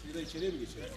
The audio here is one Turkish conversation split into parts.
Bir de içeriye mi geçelim?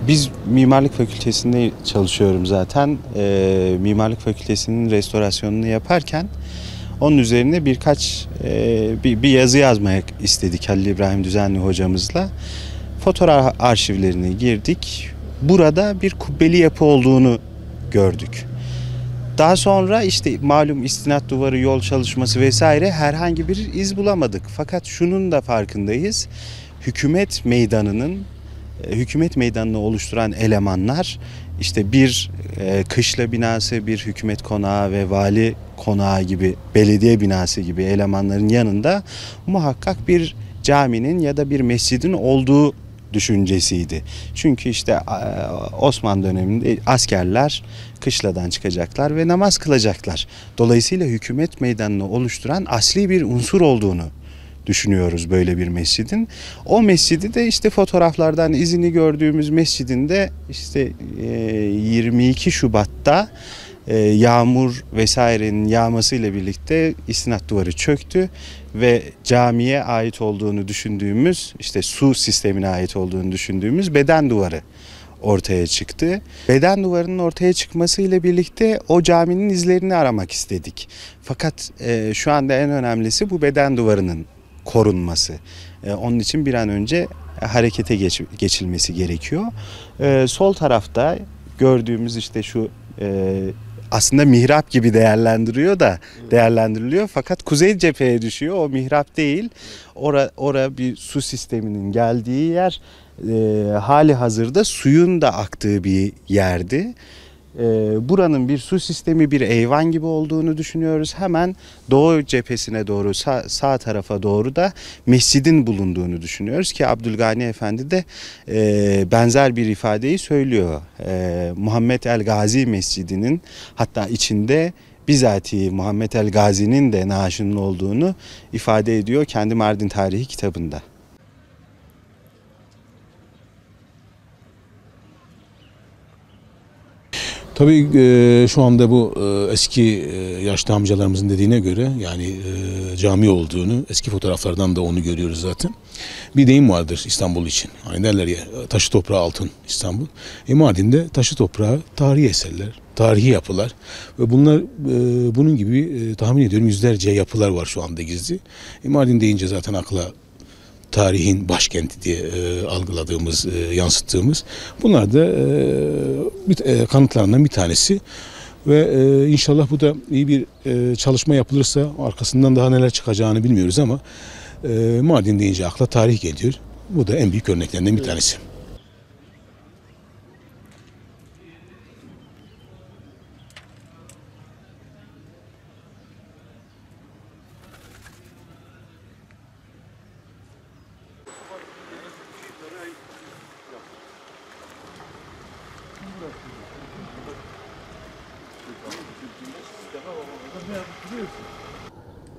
Biz Mimarlık Fakültesi'nde çalışıyorum zaten. Mimarlık Fakültesi'nin restorasyonunu yaparken onun üzerine bir yazı yazmak istedik Halil İbrahim Düzenli hocamızla. Fotoğraf arşivlerine girdik. Burada bir kubbeli yapı olduğunu gördük. Daha sonra işte malum istinat duvarı, yol çalışması vesaire herhangi bir iz bulamadık. Fakat şunun da farkındayız. Hükümet meydanını oluşturan elemanlar işte bir kışla binası, bir hükümet konağı ve vali konağı gibi, belediye binası gibi elemanların yanında muhakkak bir caminin ya da bir mescidin olduğu düşüncesiydi. Çünkü işte Osmanlı döneminde askerler kışladan çıkacaklar ve namaz kılacaklar. Dolayısıyla hükümet meydanını oluşturan asli bir unsur olduğunu düşünüyoruz böyle bir mescidin. O mescidi de işte fotoğraflardan izini gördüğümüz mescidin de işte 22 Şubat'ta yağmur vesairenin yağmasıyla birlikte istinat duvarı çöktü ve camiye ait olduğunu düşündüğümüz, işte su sistemine ait olduğunu düşündüğümüz beden duvarı ortaya çıktı. Beden duvarının ortaya çıkmasıyla birlikte o caminin izlerini aramak istedik. Fakat şu anda en önemlisi bu beden duvarının korunması. Onun için bir an önce harekete geçilmesi gerekiyor. Sol tarafta gördüğümüz işte şu aslında mihrap gibi değerlendiriliyor fakat kuzey cepheye düşüyor. O mihrap değil. Ora bir su sisteminin geldiği yer. Hali hazırda suyun da aktığı bir yerdi. Buranın bir su sistemi, bir eyvan gibi olduğunu düşünüyoruz. Hemen doğu cephesine doğru, sağ tarafa doğru da mescidin bulunduğunu düşünüyoruz ki Abdülgani Efendi de benzer bir ifadeyi söylüyor. Muhammed el Gazi Mescidi'nin, hatta içinde bizatihi Muhammed el Gazi'nin de naaşının olduğunu ifade ediyor kendi Mardin Tarihi kitabında. Tabii şu anda bu eski yaşlı amcalarımızın dediğine göre yani cami olduğunu, eski fotoğraflardan da onu görüyoruz zaten. Bir deyim vardır İstanbul için. Hani derler ya, taşı toprağı altın İstanbul. Mardin'de taşı toprağı tarihi eserler, tarihi yapılar ve bunlar bunun gibi tahmin ediyorum yüzlerce yapılar var şu anda gizli. Mardin deyince zaten akla tarihin başkenti diye algıladığımız, yansıttığımız. Bunlar da kanıtlarından bir tanesi. Ve inşallah bu da iyi bir çalışma yapılırsa arkasından daha neler çıkacağını bilmiyoruz ama Mardin deyince akla tarih geliyor. Bu da en büyük örneklerinden bir tanesi.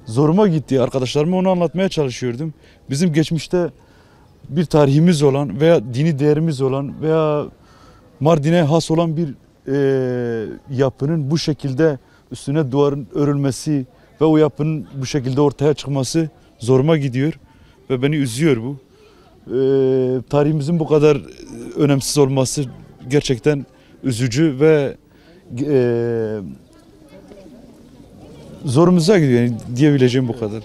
Zoruma gitti. Arkadaşlarıma onu anlatmaya çalışıyordum. Bizim geçmişte bir tarihimiz olan veya dini değerimiz olan veya Mardin'e has olan bir yapının bu şekilde üstüne duvarın örülmesi ve o yapının bu şekilde ortaya çıkması zoruma gidiyor ve beni üzüyor bu. Tarihimizin bu kadar önemsiz olması gerçekten üzücü ve zorumuza gidiyor, yani diyebileceğim bu kadar.